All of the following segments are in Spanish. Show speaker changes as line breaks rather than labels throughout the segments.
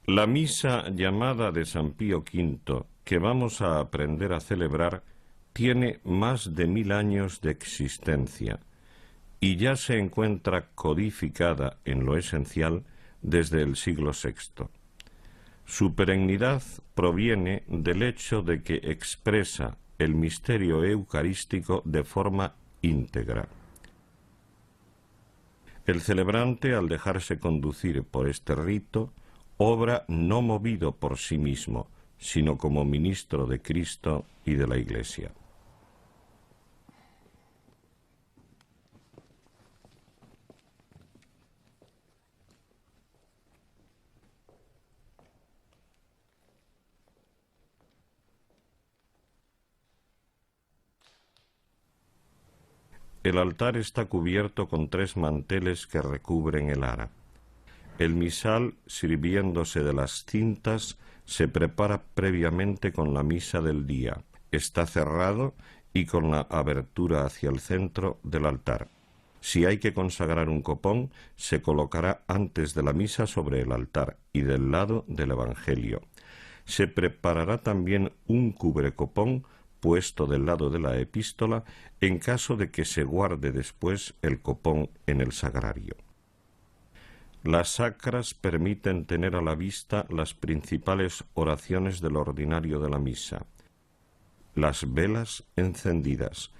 La misa llamada de San Pío V, que vamos a aprender a celebrar, tiene más de 1000 años de existencia y ya se encuentra codificada en lo esencial desde el siglo VI. Su perennidad proviene del hecho de que expresa el misterio eucarístico de forma íntegra. El celebrante, al dejarse conducir por este rito, obra no movido por sí mismo, sino como ministro de Cristo y de la Iglesia. El altar está cubierto con 3 manteles que recubren el ara. El misal, sirviéndose de las cintas, se prepara previamente con la misa del día. Está cerrado y con la abertura hacia el centro del altar. Si hay que consagrar un copón, se colocará antes de la misa sobre el altar y del lado del Evangelio. Se preparará también un cubrecopón puesto del lado de la epístola en caso de que se guarde después el copón en el sagrario. Las sacras permiten tener a la vista las principales oraciones del ordinario de la misa. Las velas encendidas.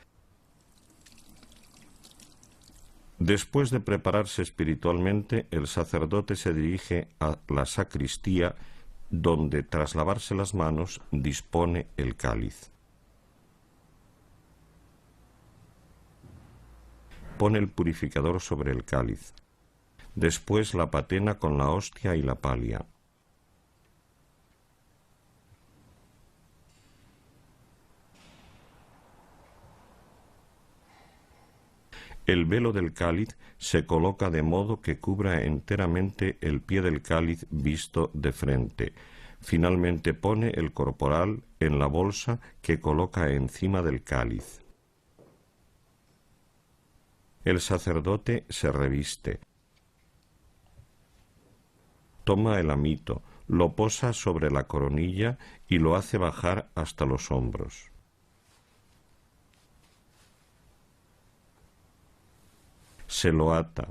Después de prepararse espiritualmente, el sacerdote se dirige a la sacristía, donde, tras lavarse las manos, dispone el cáliz. Pone el purificador sobre el cáliz. Después la patena con la hostia y la palia. El velo del cáliz se coloca de modo que cubra enteramente el pie del cáliz visto de frente. Finalmente pone el corporal en la bolsa que coloca encima del cáliz. El sacerdote se reviste. Toma el amito, lo posa sobre la coronilla y lo hace bajar hasta los hombros. Se lo ata.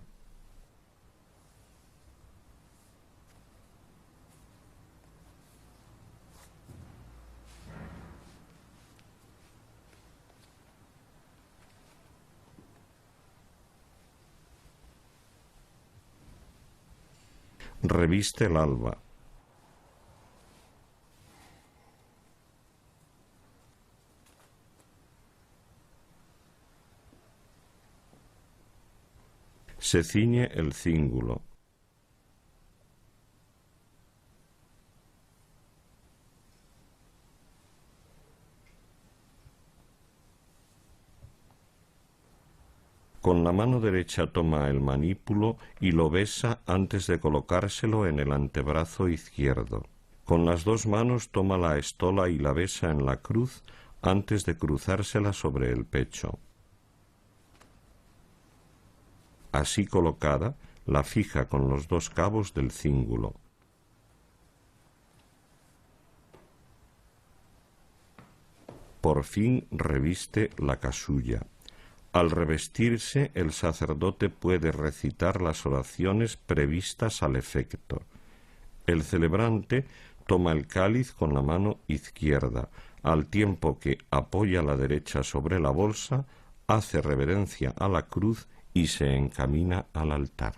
Reviste el alba. Se ciñe el cíngulo. Con la mano derecha toma el manípulo y lo besa antes de colocárselo en el antebrazo izquierdo. Con las 2 manos toma la estola y la besa en la cruz antes de cruzársela sobre el pecho. Así colocada, la fija con los 2 cabos del cíngulo. Por fin reviste la casulla. Al revestirse, el sacerdote puede recitar las oraciones previstas al efecto. El celebrante toma el cáliz con la mano izquierda, al tiempo que apoya la derecha sobre la bolsa, hace reverencia a la cruz y se encamina al altar.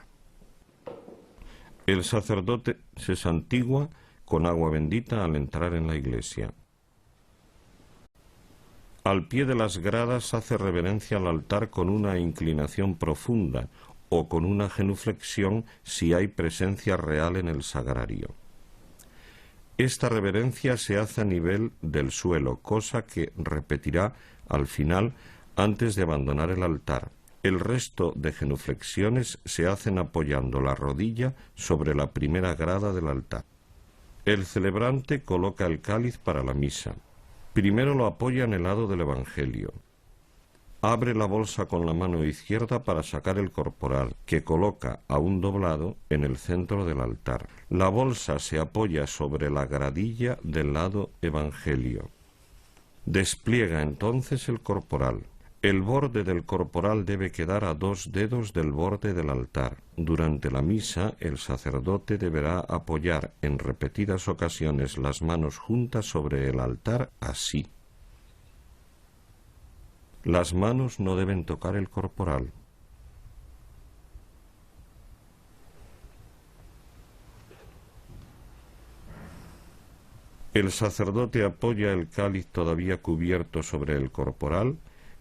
El sacerdote se santigua con agua bendita al entrar en la iglesia. Al pie de las gradas hace reverencia al altar con una inclinación profunda o con una genuflexión si hay presencia real en el sagrario. Esta reverencia se hace a nivel del suelo, cosa que repetirá al final antes de abandonar el altar. El resto de genuflexiones se hacen apoyando la rodilla sobre la primera grada del altar. El celebrante coloca el cáliz para la misa. Primero lo apoya en el lado del Evangelio. Abre la bolsa con la mano izquierda para sacar el corporal, que coloca aún doblado en el centro del altar. La bolsa se apoya sobre la gradilla del lado evangelio. Despliega entonces el corporal. El borde del corporal debe quedar a 2 dedos del borde del altar. Durante la misa, el sacerdote deberá apoyar en repetidas ocasiones las manos juntas sobre el altar así. Las manos no deben tocar el corporal. El sacerdote apoya el cáliz todavía cubierto sobre el corporal,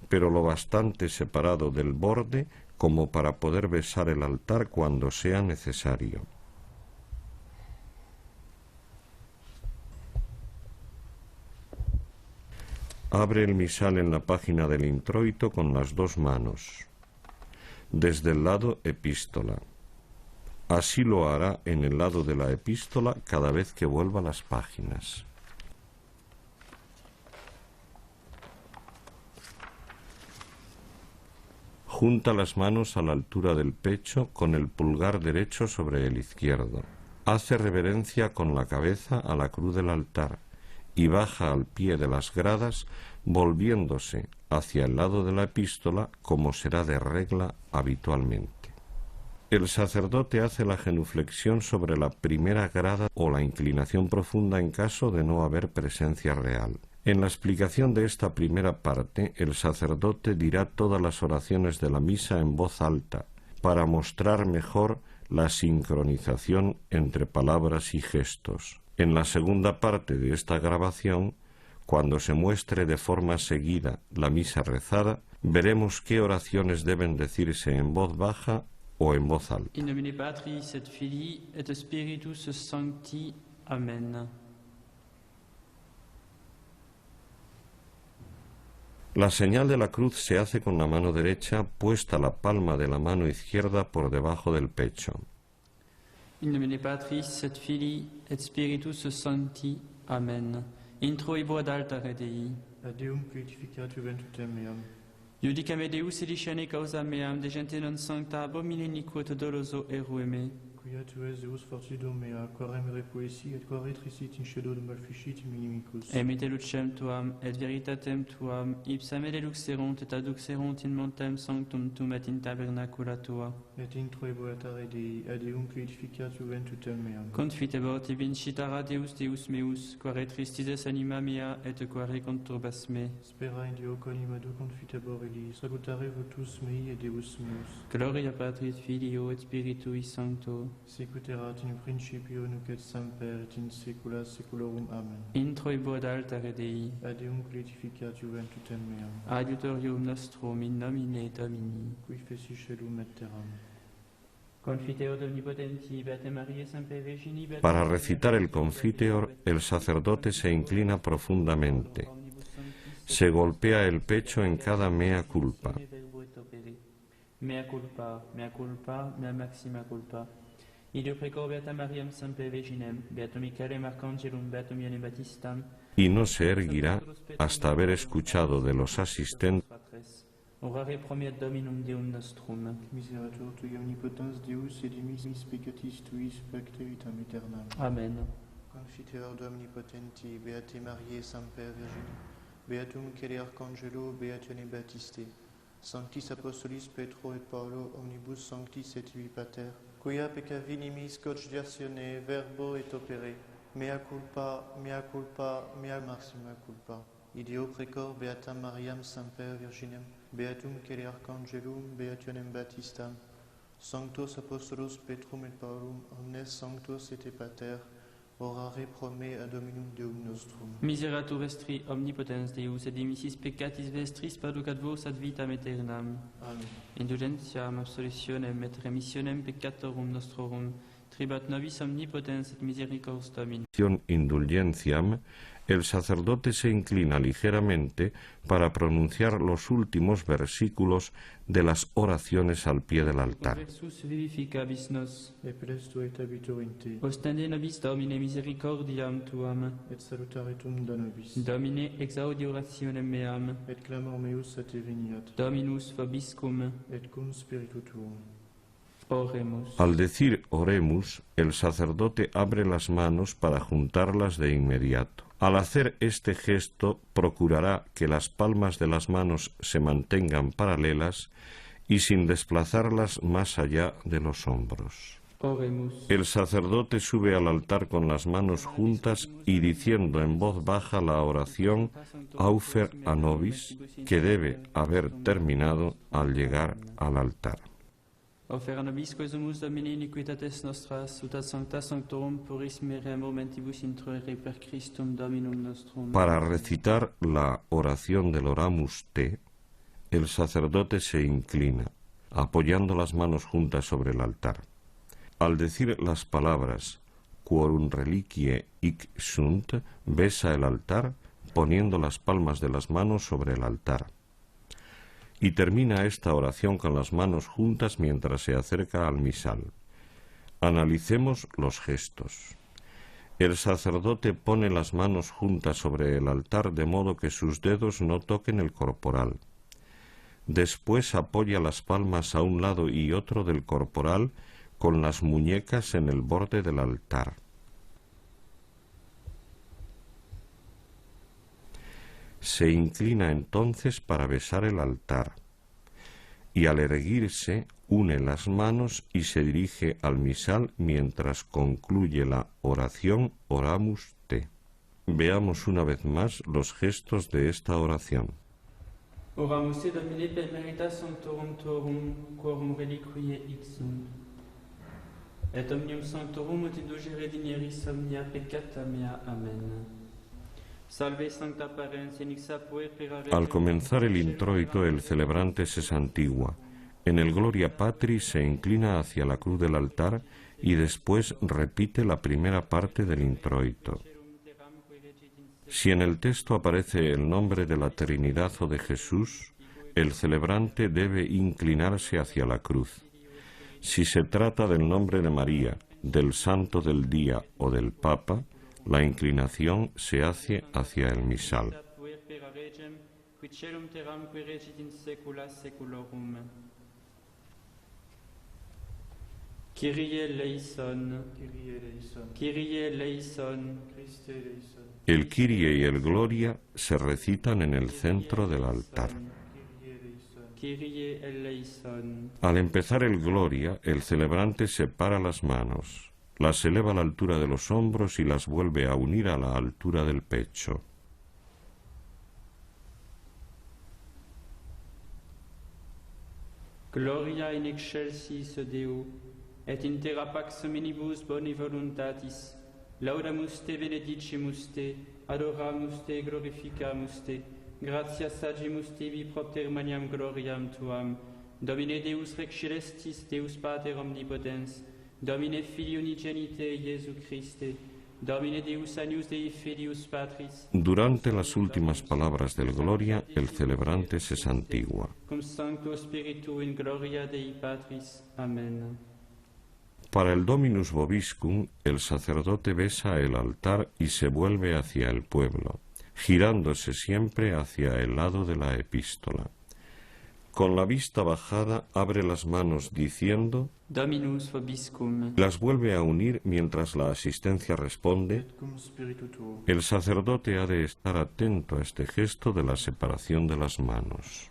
pero lo bastante separado del borde como para poder besar el altar cuando sea necesario. Abre el misal en la página del introito con las 2 manos, desde el lado epístola. Así lo hará en el lado de la epístola cada vez que vuelva las páginas. Junta las manos a la altura del pecho con el pulgar derecho sobre el izquierdo. Hace reverencia con la cabeza a la cruz del altar y baja al pie de las gradas, volviéndose hacia el lado de la epístola como será de regla habitualmente. El sacerdote hace la genuflexión sobre la primera grada o la inclinación profunda en caso de no haber presencia real. En la explicación de esta primera parte, el sacerdote dirá todas las oraciones de la misa en voz alta, para mostrar mejor la sincronización entre palabras y gestos. En la segunda parte de esta grabación, cuando se muestre de forma seguida la misa rezada, veremos qué oraciones deben decirse en voz baja o en voz alta.
In nomine Patris et Filii et Spiritus Sancti. Amen.
La señal de la cruz se hace con la mano derecha puesta la palma de la mano izquierda por debajo del pecho.
In nomine Patris et Filii et Spiritus Sancti. Amen. Introibo ad altare Dei.
Ad Deum purificatur ventutem meam.
Iudicame Deus elicene causa meam, de gente non sancta abomine iniquo doloso erueme.
Quia tu es Deus fortidum mea, quare me repoesi et quare trisit in shadow de malficitim inimicus.
Emite lucem tuam, et veritatem tuam, ipsa me deluxerunt et aduxerunt in montem sanctum tum et in tabernacula tua.
Et introibo altare Dei, ad Deum purificatur ventutem meam.
Confitebor te vincitara Deus Deus meus, quare tristides anima mea, et quare conturbas me.
Spera in Deo conimado confitebor elis, salutare votus mei et Deus meus.
Gloria Patris Filio et Spiritui Sancto.
Sicut erat in principio, nunc et semper, et in saecula saeculorum. Amen.
Introibo ad altare Dei.
Ad Deum purificatur ventutem meam.
Adiutorium nostrum in nomine Domini.
Qui feci celum et terram.
Confiteor omnipotenti, Beate Mariae Semper Virgini.
Para recitar el confiteor, el sacerdote se inclina profundamente. Se golpea el pecho en cada mea culpa.
Mea culpa, mea maxima culpa. Ideo precor Beata Mariam Semper Virginem, Beatum Michaelem Archangelum, Beatum Ioannem Baptistam.
Y no se erguirá hasta haber escuchado de los asistentes:
Orare promiat Dominum Deum nostrum.
Miserator tui omnipotens Deus, et dimis peccatis tuis pacte vitam aeternam.
Amen.
Confiteor omnipotenti, Beate Mariae Semper Virgine, Beatum Michaeli Arcangelo, Beationem Baptiste, Sanctis Apostolis Petro et Paulo, omnibus sanctis et ibi pater, quia peccavi nimis cogitazione verbo et opere, mea culpa, mea maxima culpa. Ideo precor Beatam Mariam Semper Virginem, Beatum Michaeli Arcangelum, Beationem Baptistam, Sanctos Apostolos Petrum et Paulum, omnes sanctos et pater, orare pro me ad Dominum Deum nostrum.
Miseratur vestri omnipotens Deus, et dimissis peccatis vestris paducat vos ad vitam aeternam.
Amen.
Indulgentiam, absolutionem et remissionem peccatorum nostrorum, tribat nobis omnipotens et misericors Domini.
indulgentiam El sacerdote se inclina ligeramente para pronunciar los últimos versículos de las oraciones al pie del altar.
Versus vivificabis nos.
et presto et abitur in te,
Ostende nobis Domine misericordiam tuam.
et salutaretum da nobis,
Domine exaudi orationem meam.
et clamor meus a te veniat,
Dominus vobiscum.
et cum spiritu tuum.
Oremus.
Al decir oremus, el sacerdote abre las manos para juntarlas de inmediato. Al hacer este gesto, procurará que las palmas de las manos se mantengan paralelas y sin desplazarlas más allá de los hombros.
Oremus.
El sacerdote sube al altar con las manos juntas y diciendo en voz baja la oración Aufer a nobis, que debe haber terminado al llegar al altar.
Ofera nobis quesumus Domine iniquitates nostras, ut ad sancta sanctorum puris mere momentibus introere per Christum Dominum nostrum.
Para recitar la oración del Oramus Te, el sacerdote se inclina, apoyando las manos juntas sobre el altar. Al decir las palabras Quorum reliquiae hic sunt, besa el altar, poniendo las palmas de las manos sobre el altar. Y termina esta oración con las manos juntas mientras se acerca al misal. Analicemos los gestos. El sacerdote pone las manos juntas sobre el altar de modo que sus dedos no toquen el corporal. Después apoya las palmas a un lado y otro del corporal con las muñecas en el borde del altar. Se inclina entonces para besar el altar y al erguirse une las manos y se dirige al misal mientras concluye la oración Oramus Te. Veamos una vez más los gestos de esta oración.
Oramus te Domine per veritas sanctorum tuorum, quorum reliquiae hic sunt. Et omnium sanctorum ut indulgere dinieris omnia peccata mea. Amen. Salve sancta parens in ixta puer
Al comenzar el introito, el celebrante se santigua. En el Gloria Patri se inclina hacia la cruz del altar y después repite la primera parte del introito. Si en el texto aparece el nombre de la Trinidad o de Jesús, el celebrante debe inclinarse hacia la cruz. Si se trata del nombre de María, del Santo del Día o del Papa, la inclinación se hace hacia el misal.
Kyrie eleison,
Kyrie eleison,
Kyrie eleison,
Christe eleison,
El Kyrie y el Gloria se recitan en el centro del altar.
Kyrie eleison,
Kyrie eleison.
Al empezar el Gloria, el celebrante separa las manos, las eleva a la altura de los hombros y las vuelve a unir a la altura del pecho.
Gloria in excelsis Deo, et in terra pax hominibus boni voluntatis, laudamus te, benedicimus te, adoramus te, glorificamus te, gratias agimus tibi propter maniam gloriam tuam, Domine Deus Rex Celestis, Deus Pater omnipotens, Domine Filii unigenite Iesu Christe, Domine Deus Agnus Dei Filius Patris.
Durante las últimas palabras del Gloria, el celebrante se santigua.
Cum Sancto Spiritu in gloria Dei Patris. Amen.
Para el Dominus Vobiscum, el sacerdote besa el altar y se vuelve hacia el pueblo, girándose siempre hacia el lado de la epístola. Con la vista bajada, abre las manos diciendo,
Dominus Vobiscum.
las vuelve a unir mientras la asistencia responde.
et cum spiritu tuo.
El sacerdote ha de estar atento a este gesto de la separación de las manos.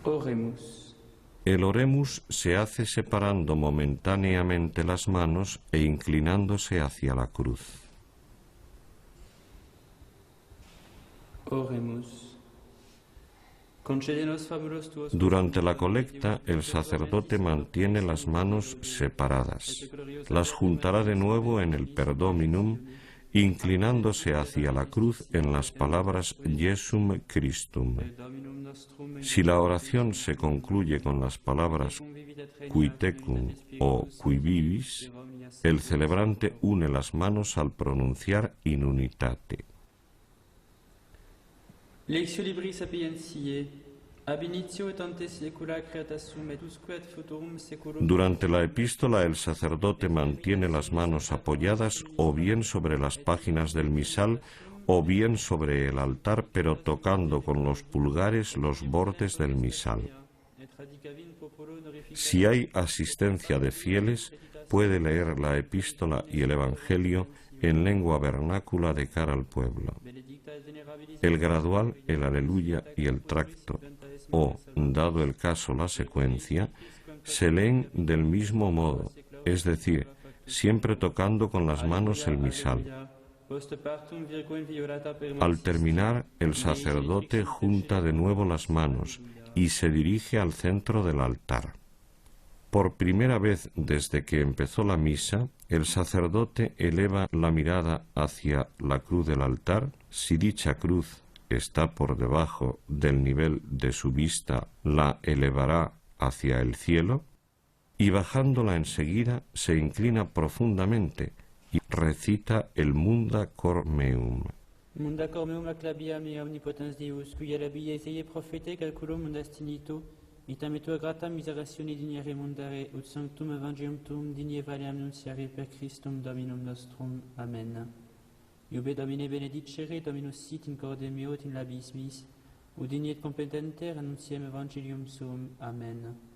Oremus.
El oremus se hace separando momentáneamente las manos e inclinándose hacia la cruz.
Oremus. Concedenos fabulos tuos.
Durante la colecta, el sacerdote mantiene las manos separadas. Las juntará de nuevo en el Per Dominum, inclinándose hacia la cruz en las palabras Jesum Christum. Si la oración se concluye con las palabras Qui tecum o Qui vivis, El celebrante une las manos al pronunciar In unitate.
Lectio libri sapientiae, ab initio et ante saecula creatas sum et usque et futurum saeculum.
Durante la epístola el sacerdote mantiene las manos apoyadas o bien sobre las páginas del misal o bien sobre el altar, pero tocando con los pulgares los bordes del misal. Si hay asistencia de fieles, puede leer la epístola y el Evangelio en lengua vernácula de cara al pueblo. El gradual, el aleluya y el tracto, o, dado el caso, la secuencia, se leen del mismo modo, es decir, siempre tocando con las manos el misal. Al terminar, el sacerdote junta de nuevo las manos y se dirige al centro del altar. Por primera vez desde que empezó la misa, el sacerdote eleva la mirada hacia la cruz del altar. Si dicha cruz está por debajo del nivel de su vista, la elevará hacia el cielo, y bajándola enseguida se inclina profundamente y recita el Munda Cor Meum.
Munda cor meum acclabiam e omnipotens Deus, cui alabi Isaie profete calculum mundastinito, itam et tua grata miseratione dignere mundare, ut sanctum evangelium tuum digne valeam nunciare per Christum Dominum nostrum. Amen. Iube Domine benedicere, Dominus sit in corde meo et in labis mis, ut digne et competenter annunciem evangelium suum. Amen.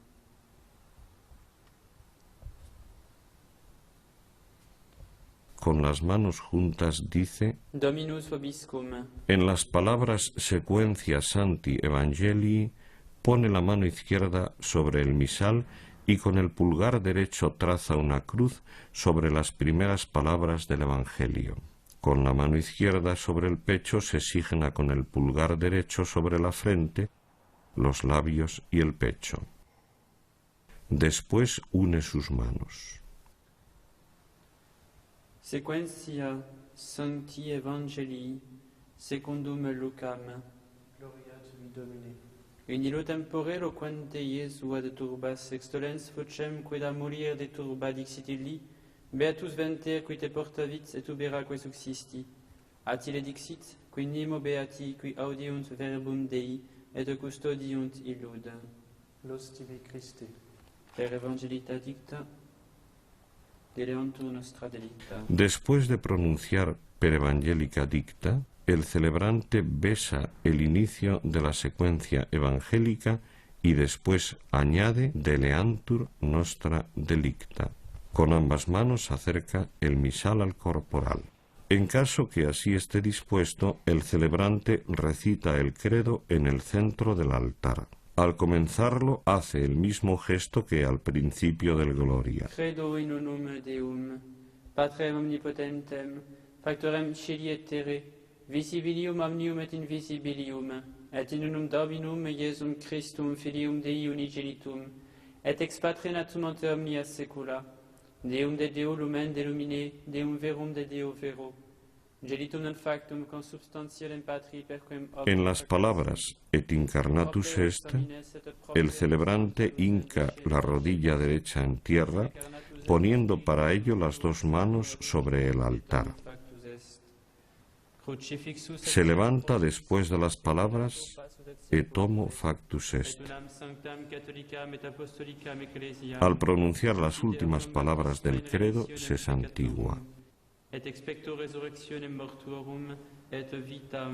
Con las manos juntas dice:
Dominus vobiscum.
En las palabras secuencia Sancti Evangelii pone la mano izquierda sobre el misal y con el pulgar derecho traza una cruz sobre las primeras palabras del Evangelio. Con la mano izquierda sobre el pecho se signa con el pulgar derecho sobre la frente, los labios y el pecho. Después une sus manos.
Sequentia Sancti Evangelii secundum Lucam.
Gloria tui, Domine.
In illo tempore loquente Iesu ad turbas extolens vocem quid a morir de turba dixit illi, beatus venter qui te portavit et uberaque succisti. Atile dixit, qui nemo beati qui audiunt verbum Dei et custodiunt illud.
Los tibi Christe.
Per evangelita dicta, deleontur nostra delicta.
Después de pronunciar per evangelica dicta, el celebrante besa el inicio de la secuencia evangélica y después añade deleantur nostra delicta. Con ambas manos acerca el misal al corporal. En caso que así esté dispuesto, el celebrante recita el credo en el centro del altar. Al comenzarlo, hace el mismo gesto que al principio del Gloria.
Credo in unum Deum, Patrem omnipotentem, factorem celi et terre, visibilium omnium et invisibilium, et in unum Dominum Iesum Christum Filium Dei unigenitum, et ex Patre natum ante omnia saecula, Deum de Deo lumen delumine, Deum verum de Deo vero, genitum non factum consubstantialem Patri perquem
En las palabras et incarnatus est, el celebrante hinca la rodilla derecha en tierra, poniendo para ello las dos manos sobre el altar. Se levanta después de las palabras et homo factus est. Al pronunciar las últimas palabras del credo, se santigua.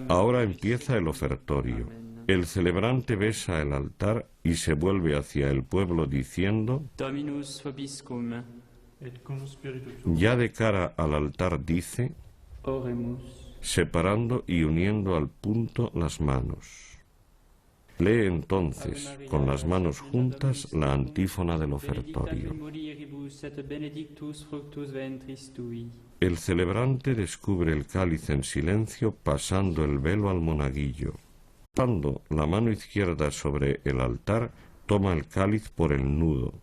Ahora empieza el ofertorio. El celebrante besa el altar y se vuelve hacia el pueblo diciendo:
Dominus vobiscum.
Ya de cara al altar dice,
Oremus.
separando y uniendo al punto las manos. Lee entonces, con las manos juntas, la antífona del ofertorio. El celebrante descubre el cáliz en silencio pasando el velo al monaguillo. Pasando la mano izquierda sobre el altar, toma el cáliz por el nudo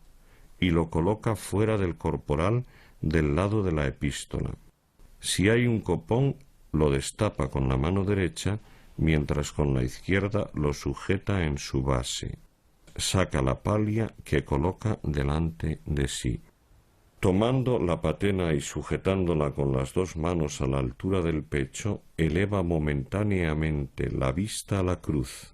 y lo coloca fuera del corporal del lado de la epístola. Si hay un copón, lo destapa con la mano derecha, mientras con la izquierda lo sujeta en su base. Saca la palia que coloca delante de sí. Tomando la patena y sujetándola con las dos manos a la altura del pecho, eleva momentáneamente la vista a la cruz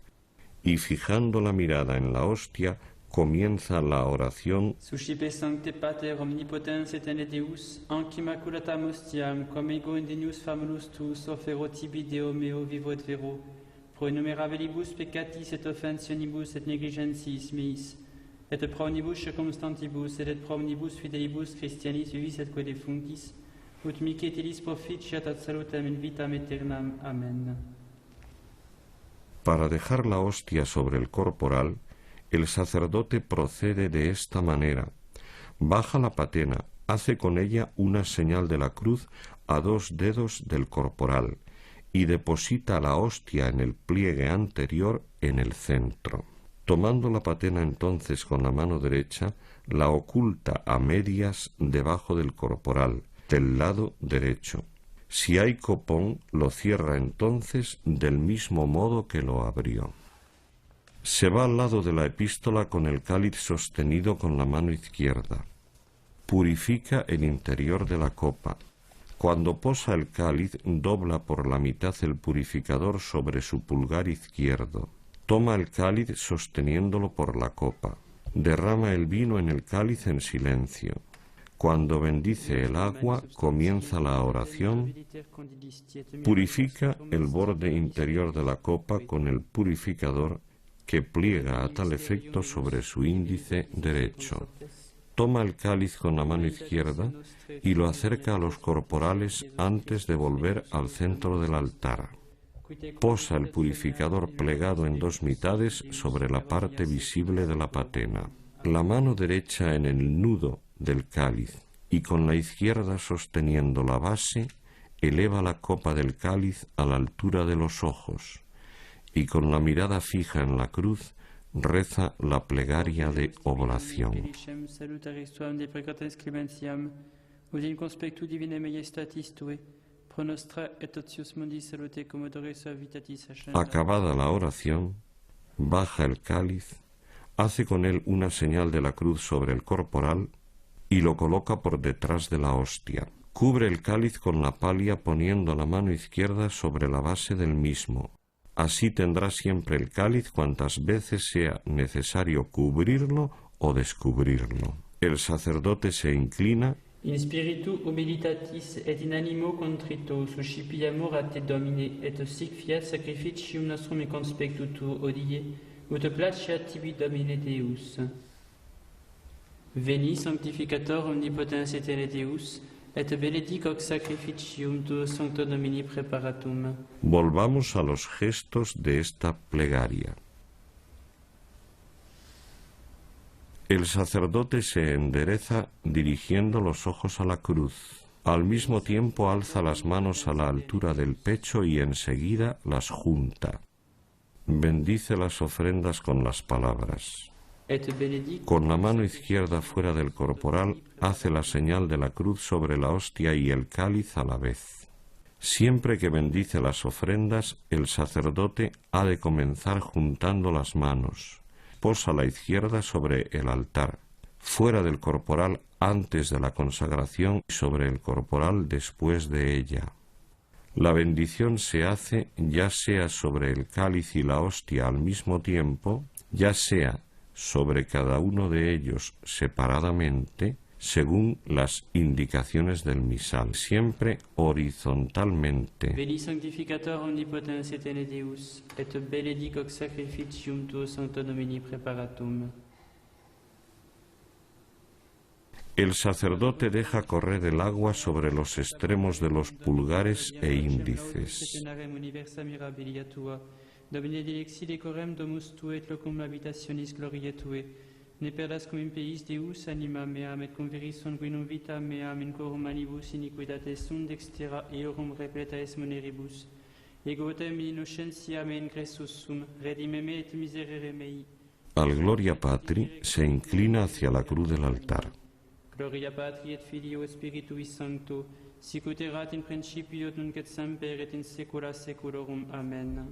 y fijando la mirada en la hostia, comienza la oración.
Suscipe sancte pater omnipotens et in Deus, anc immaculatam hostiam, quam ego indenius famulus tuus offero tibi Deo meo vivo et vero, pro innumerabilibus peccatis et offensionibus et negligentis meis, et pro omnibus circumstantibus et pro omnibus fidelibus Christianis vivis et quae defunctis, ut mihi et illis proficiat ad salutem in vitam aeternam. Amen.
Para dejar la hostia sobre el corporal, el sacerdote procede de esta manera. Baja la patena, hace con ella una señal de la cruz a dos dedos del corporal y deposita la hostia en el pliegue anterior en el centro. Tomando la patena entonces con la mano derecha, la oculta a medias debajo del corporal, del lado derecho. Si hay copón, lo cierra entonces del mismo modo que lo abrió. Se va al lado de la epístola con el cáliz sostenido con la mano izquierda. Purifica el interior de la copa. Cuando posa el cáliz, dobla por la mitad el purificador sobre su pulgar izquierdo. Toma el cáliz sosteniéndolo por la copa. Derrama el vino en el cáliz en silencio. Cuando bendice el agua, comienza la oración. Purifica el borde interior de la copa con el purificador que pliega a tal efecto sobre su índice derecho. Toma el cáliz con la mano izquierda y lo acerca a los corporales antes de volver al centro del altar. Posa el purificador plegado en dos mitades sobre la parte visible de la patena. La mano derecha en el nudo del cáliz y con la izquierda sosteniendo la base, eleva la copa del cáliz a la altura de los ojos y con la mirada fija en la cruz reza la plegaria de oblación. Acabada la oración, baja el cáliz, hace con él una señal de la cruz sobre el corporal y lo coloca por detrás de la hostia. Cubre el cáliz con la palia poniendo la mano izquierda sobre la base del mismo. Así tendrá siempre el cáliz cuantas veces sea necesario cubrirlo o descubrirlo. El sacerdote se inclina.
In spiritu humilitatis et in animo contrito suscipiamur a te Domine, et sic fiat sacrificium nostrum et conspectu tu odie, ut placeat tibi Domine Deus. Veni sanctificator omnipotens et Deus, et benedic hoc sacrificium tuo sancto Domini preparatum.
Volvamos a los gestos de esta plegaria. El sacerdote se endereza dirigiendo los ojos a la cruz. Al mismo tiempo alza las manos a la altura del pecho y enseguida las junta. Bendice las ofrendas con las palabras. Con la mano izquierda fuera del corporal hace la señal de la cruz sobre la hostia y el cáliz a la vez. Siempre que bendice las ofrendas, el sacerdote ha de comenzar juntando las manos. Posa la izquierda sobre el altar, fuera del corporal antes de la consagración y sobre el corporal después de ella. La bendición se hace ya sea sobre el cáliz y la hostia al mismo tiempo, ya sea sobre cada uno de ellos separadamente, según las indicaciones del misal, siempre horizontalmente.
Veni sanctificator omnipotens et Deus, et benedic hoc sacrificium tuo sancto Domini preparatum.
El sacerdote deja correr el agua sobre los extremos de los pulgares e índices.
Domine dilexi decorem domus tue et locum habitationis gloriae tue. Ne perdas cum in peis Deus anima meam et converis sanguinum vita meam in corum manibus iniquitates sunt extera eorum repleta es moneribus. Ego tem in innocentiam me in Christus sum, redimeme et miserere mei.
Al Gloria Patri se inclina hacia la cruz del altar.
Gloria Patri et Filio et Spiritui Sancto, sic ut erat in principio et nunc et semper et in saecula saeculorum. Amen.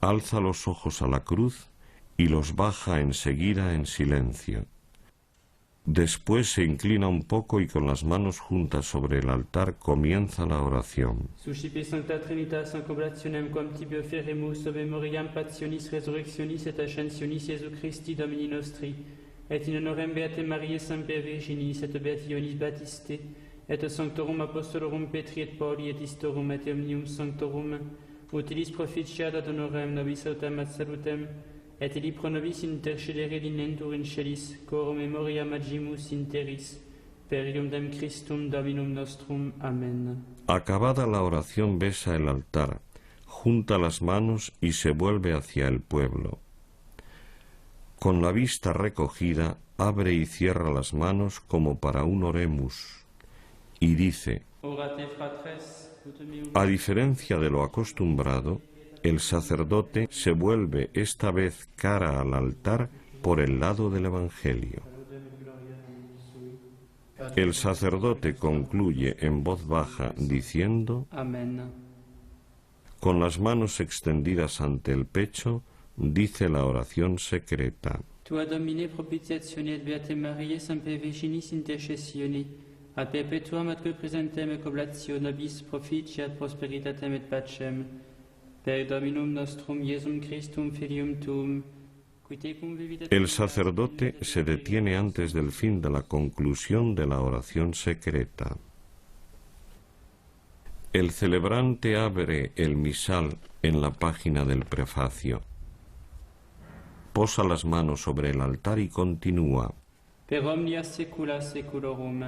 Alza los ojos a la cruz y los baja enseguida en silencio. Después se inclina un poco y con las manos juntas sobre el altar comienza la oración.
Suscipe Sancta Trinitas in coblationem quam tibi offeremus ob memoriam passionis resurrectionis et ascensionis Iesu Christi Domini nostri, et in honorem Beate Mariae Semper Virginis et Beationis Baptiste, et Sanctorum Apostolorum Petri et Pauli et Istorum et Omnium Sanctorum, utilis proficiat ad honorem nobis autem ad salutem, et ili pro nobis intercedere dinentur in celis, coro memoriam agimus interis, per iudem Christum Dominum nostrum. Amén.
Acabada la oración besa el altar, junta las manos y se vuelve hacia el pueblo. Con la vista recogida, abre y cierra las manos como para un oremus, y dice:
Orate fratres, ut meum.
A diferencia de lo acostumbrado, el sacerdote se vuelve esta vez cara al altar por el lado del Evangelio. El sacerdote concluye en voz baja diciendo:
Amén.
Con las manos extendidas ante el pecho, dice la oración secreta.
Tua Domine propitiatione et Beate Mariae Semper Virginis intercessione, ad perpetuam atque presentem et coblatio nobis proficiat prosperitatem et pacem, per Dominum nostrum Iesum Christum Filium tuum, qui tecum vivit et
El sacerdote se detiene antes del fin de la conclusión de la oración secreta. El celebrante abre el misal en la página del prefacio. Posa las manos sobre el altar y continúa:
per omnia saecula saeculorum.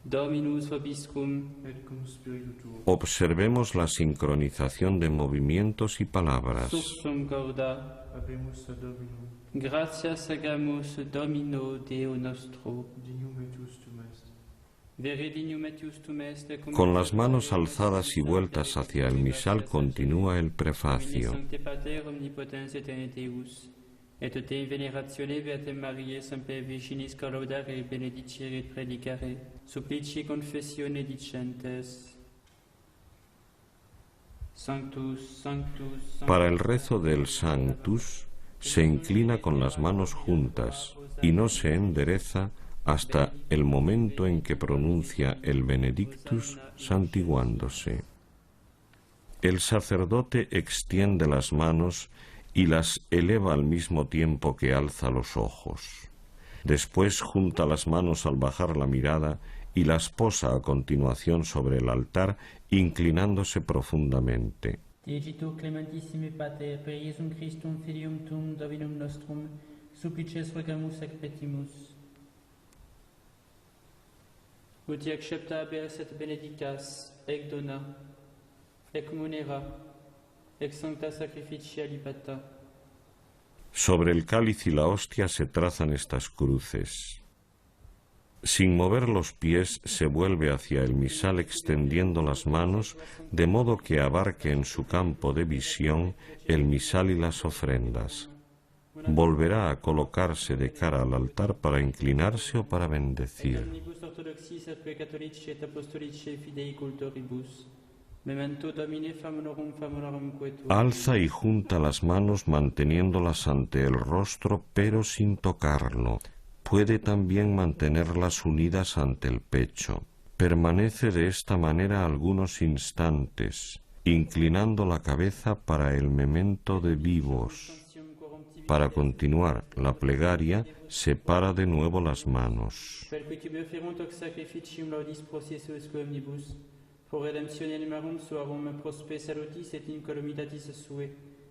Dominus vobiscum.
Et cum spiritu tuo.
Observemos la sincronización de movimientos y palabras.
Sursum corda.
Habemus ad Dominum,
Gratias agamus Domino Deo nostro.
dignum et justum est.
Vere dignum et justum est.
Con las manos alzadas y vueltas hacia el misal continúa el prefacio.
Sancte Pater omnipotens eternitus, et te in veneratione Beate Mariae Semper Virginis laudare et benedicere et predicare, supplici confessione dicentes. Sanctus, Sanctus,
Para el rezo del Sanctus, se inclina con las manos juntas y no se endereza hasta el momento en que pronuncia el Benedictus santiguándose. El sacerdote extiende las manos y las eleva al mismo tiempo que alza los ojos. Después junta las manos al bajar la mirada y las posa a continuación sobre el altar, inclinándose profundamente.
Digitur clementissime Pater, per Iesum Christum Filium tuum Dominum nostrum, supplices rogamus ac petimus. Uti accepta habeas et benedicas, ec dona, ec munera, ec sancta sacrificia libata.
Sobre el cáliz y la hostia se trazan estas cruces. Sin mover los pies, se vuelve hacia el misal extendiendo las manos, de modo que abarque en su campo de visión el misal y las ofrendas. Volverá a colocarse de cara al altar para inclinarse o para bendecir.
Omnibus orthodoxis et catholici et apostolici fidei cultoribus. Memento Domine famonorum quetu.
Alza y junta las manos manteniéndolas ante el rostro, pero sin tocarlo. Puede también mantenerlas unidas ante el pecho. Permanece de esta manera algunos instantes, inclinando la cabeza para el memento de vivos. Para continuar la plegaria, separa de nuevo las manos.
Per cui tibi offerunt hoc sacrificium laudis processus omnibus, pro redemptione animarum suarum prospe salutis et incolumitatis sue,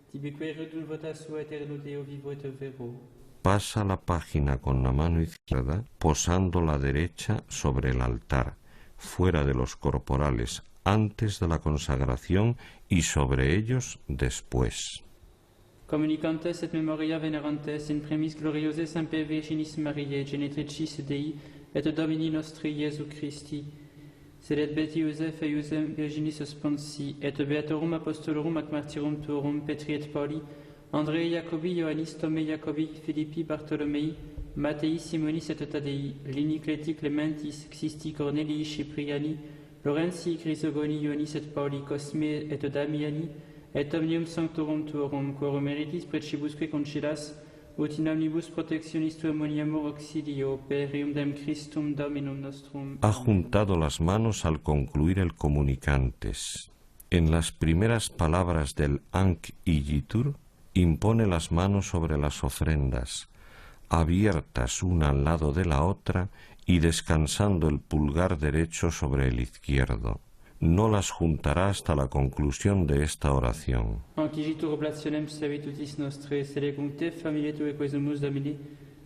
tibi querunt vota sua eterno Deo vivo et vero.
Pasa la página con la mano izquierda, posando la derecha sobre el altar, fuera de los corporales, antes de la consagración y sobre ellos después.
Communicantes et memoria venerantes in premis gloriose Semper Virginis Mariae Genetricis Dei et Domini nostri Iesu Christi, sedet Beti Iosef et Iosem Virginis sponsi, et Beatorum Apostolorum ac Martyrum tuorum Petri et Pauli, Andrei Jacobi, Ioannis, Tomé Jacobi, Philippi, Bartholomei, Mattei, Simonis et Tadei, Lini, Cleti, Clementis, Xisti, Cornelii, Cipriani, Lorenzi, Chrysogoni, Ioannis et Pauli, Cosme et Damiani, et omnium sanctorum tuorum, quorum meritis precibusque concilas, ut in omnibus protectionis tuum amor auxilio, per eundem Christum Dominum nostrum.
Ha juntado las manos al concluir el comunicantes. En las primeras palabras del Anc Igitur, impone las manos sobre las ofrendas, abiertas una al lado de la otra y descansando el pulgar derecho sobre el izquierdo. No las juntará hasta la conclusión de esta oración.
Anc Igitur oblationem servitutis nostre, selecum te familie tue quesumus Domini,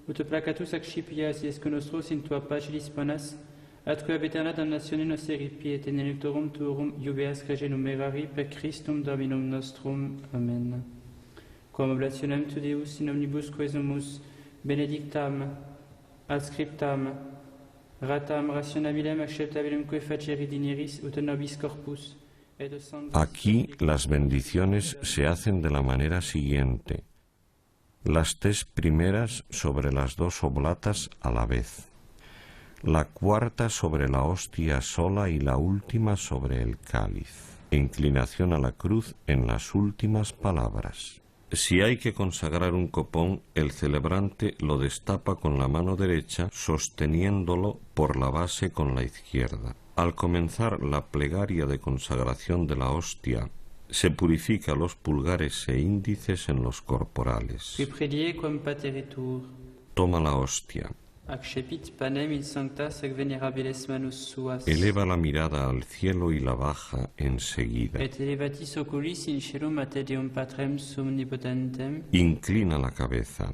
ut placatus accipias iesque nostros in tua pacilis ponas, atque ab aeterna damnatione nos eripi et in electorum tuorum iubeas regenum merari per Christum Dominum nostrum. Amen. Quam oblationem tu Deus in omnibus quesumus benedictam, adscriptam, ratam rationabilem acceptabilem que faceri dineris ut nobis corpus.
Aquí las bendiciones se hacen de la manera siguiente. Las 3 primeras sobre las 2 oblatas a la vez. La cuarta sobre la hostia sola y la última sobre el cáliz. Inclinación a la cruz en las últimas palabras. Si hay que consagrar un copón, el celebrante lo destapa con la mano derecha, sosteniéndolo por la base con la izquierda. Al comenzar la plegaria de consagración de la hostia, se purifica los pulgares e índices en los corporales. Toma la hostia. Eleva la mirada al cielo y la baja enseguida. Inclina la cabeza.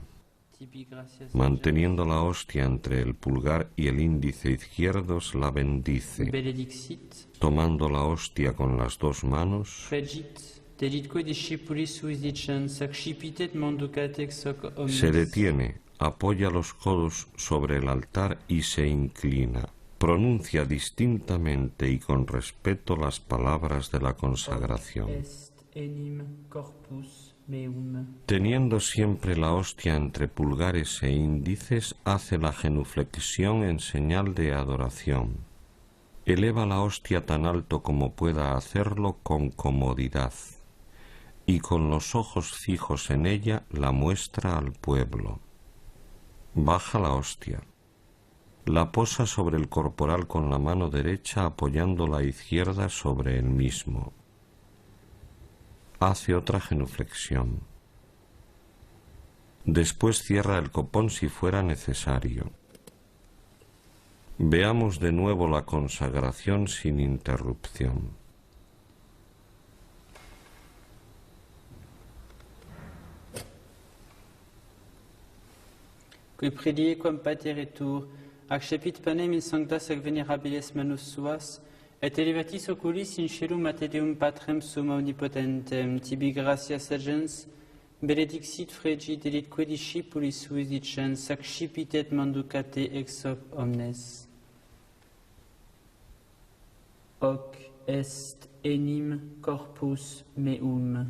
Manteniendo la hostia entre el pulgar y el índice izquierdos, la bendice. Tomando la hostia con las 2 manos, se detiene, apoya los codos sobre el altar y se inclina. Pronuncia distintamente y con respeto las palabras de la consagración. Teniendo siempre la hostia entre pulgares e índices, hace la genuflexión en señal de adoración. Eleva la hostia tan alto como pueda hacerlo con comodidad, y con los ojos fijos en ella la muestra al pueblo. Baja la hostia. La posa sobre el corporal con la mano derecha apoyando la izquierda sobre el mismo. Hace otra genuflexión. Después cierra el copón si fuera necesario. Veamos de nuevo la consagración sin interrupción.
Qui predie quam pateretur, accepit panem in sanctas ac venerabilis manus suas, et elevatis oculis in caelum a te Deum Patrem sum omnipotentem, tibi gratias agens, benedixit fregit elitque discipulis suis dicens, accipit et manducate ex hoc omnes. Hoc est enim corpus meum.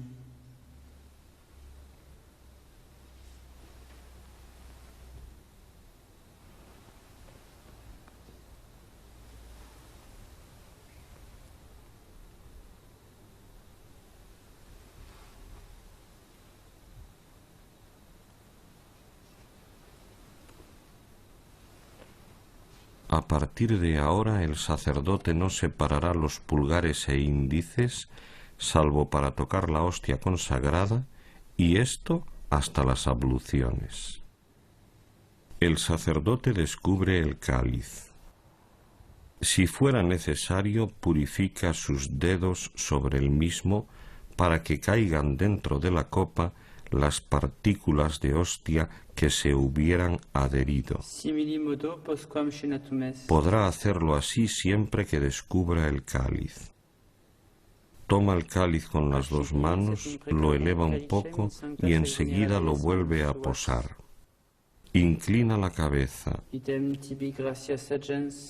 A partir de ahora el sacerdote no separará los pulgares e índices, salvo para tocar la hostia consagrada, y esto hasta las abluciones. El sacerdote descubre el cáliz. Si fuera necesario, purifica sus dedos sobre el mismo para que caigan dentro de la copa las partículas de hostia que se hubieran adherido. Podrá hacerlo así siempre que descubra el cáliz. Toma el cáliz con las 2 manos, lo eleva un poco y enseguida lo vuelve a posar. Inclina la cabeza.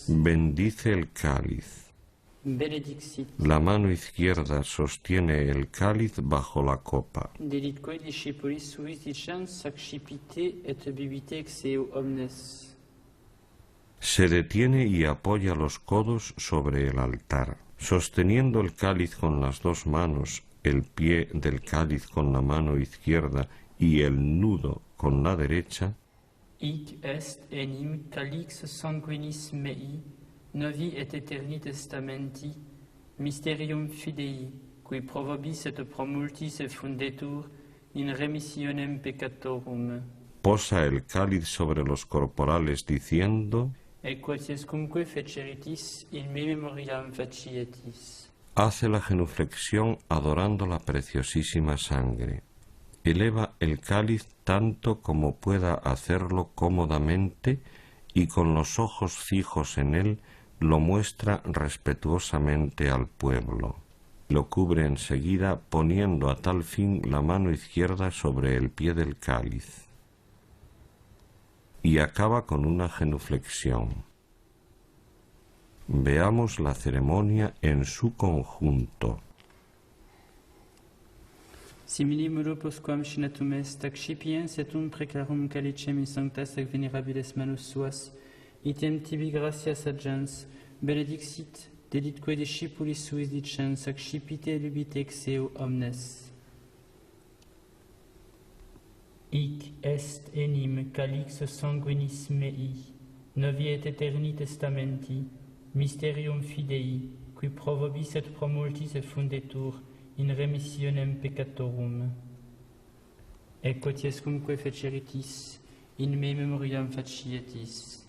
Bendice el cáliz. La mano izquierda sostiene el cáliz bajo la copa. Se detiene y apoya los codos sobre el altar. Sosteniendo el cáliz con las 2 manos, el pie del cáliz con la mano izquierda y el nudo con la derecha,
Hic est enim calix sanguinis mei, novi et eterni testamenti, mysterium fidei, qui pro vobis et pro multis effundetur in remissionem peccatorum.
posa el cáliz sobre los corporales diciendo:
Et quatiescumque feceritis in me memoriam facietis.
hace la genuflexión adorando la preciosísima sangre. Eleva el cáliz tanto como pueda hacerlo cómodamente y con los ojos fijos en él lo muestra respetuosamente al pueblo. Lo cubre enseguida poniendo a tal fin la mano izquierda sobre el pie del cáliz. Y acaba con una genuflexión. Veamos la ceremonia en su conjunto.
Similimur postquam scinatum est, ac scipiens et preclarum calicem in sanctas ac venerabiles manus suas, item tibi gratias agens, benedixit, deditque discipulis suis dicens, ac scipite lubite exeo omnes. Hic est enim calix sanguinis mei, novi et eterni testamenti, mysterium fidei, qui pro vobis et pro multis effundetur in remissionem peccatorum. Et quatiescumque feceritis in me memoriam facietis.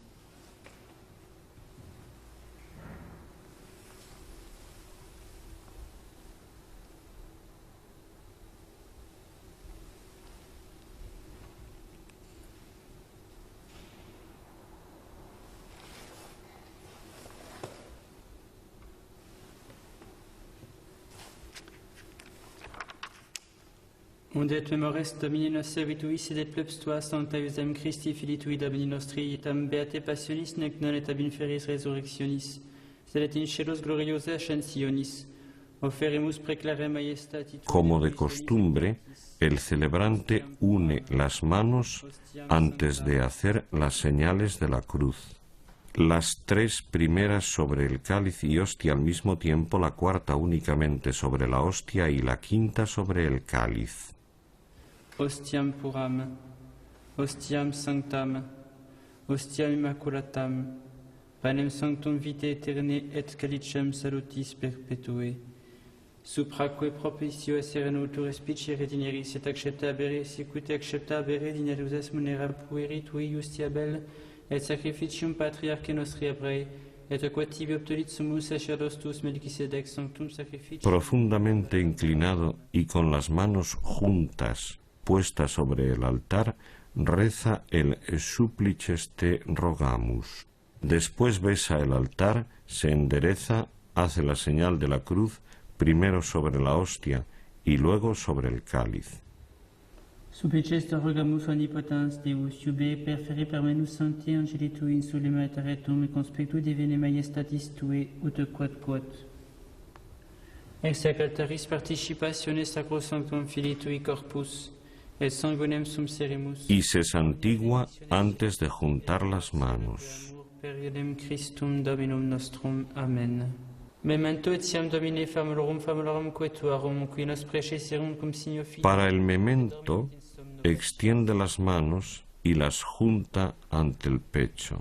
Unde et memores Domini nos servituis et plebs tua sancta iusem Christi Filii tui Domini nostri, etam beate passionis nec non et ab inferis resurrectionis, sed et in celos gloriosa ascensionis, oferimus preclare majestati tui.
Como de costumbre, el celebrante une las manos antes de hacer las señales de la cruz. Las tres primeras sobre el cáliz y hostia al mismo tiempo, la cuarta únicamente sobre la hostia y la quinta sobre el cáliz.
Hostiam puram, hostiam sanctam, hostiam immaculatam, panem sanctum vitae aeternae et calicem salutis perpetue. Supraque propicio serenutur respicere dineris et acceptabere sicut acceptabere dinerus est munera pueri tui justiabel et sacrificium patriarche nostri Hebrei, et quod tibi obtulit sumus sacerdotus Melquisedec sanctum sacrificium.
Profundamente inclinado y con las manos juntas puestas sobre el altar, reza el Supplices te rogamus. Después besa el altar, se endereza, hace la señal de la cruz, primero sobre la hostia y luego sobre el cáliz.
Supplices te rogamus omnipotens Deus, iube perferi permenus sancti angeli tui in solema et aretum, et conspectu divine majestatis tue, ut quod. Ex hac altaris participationes sacrosanctum Filii tui corpus, et sanguinem sumseremus.
Y se santigua antes de juntar las manos.
Per iudem Christum Dominum nostrum. Amen. Memento etiam Domine famulorum quetuarum, qui nos praeceserum cum signo Filii.
Para el memento, extiende las manos y las junta ante el pecho.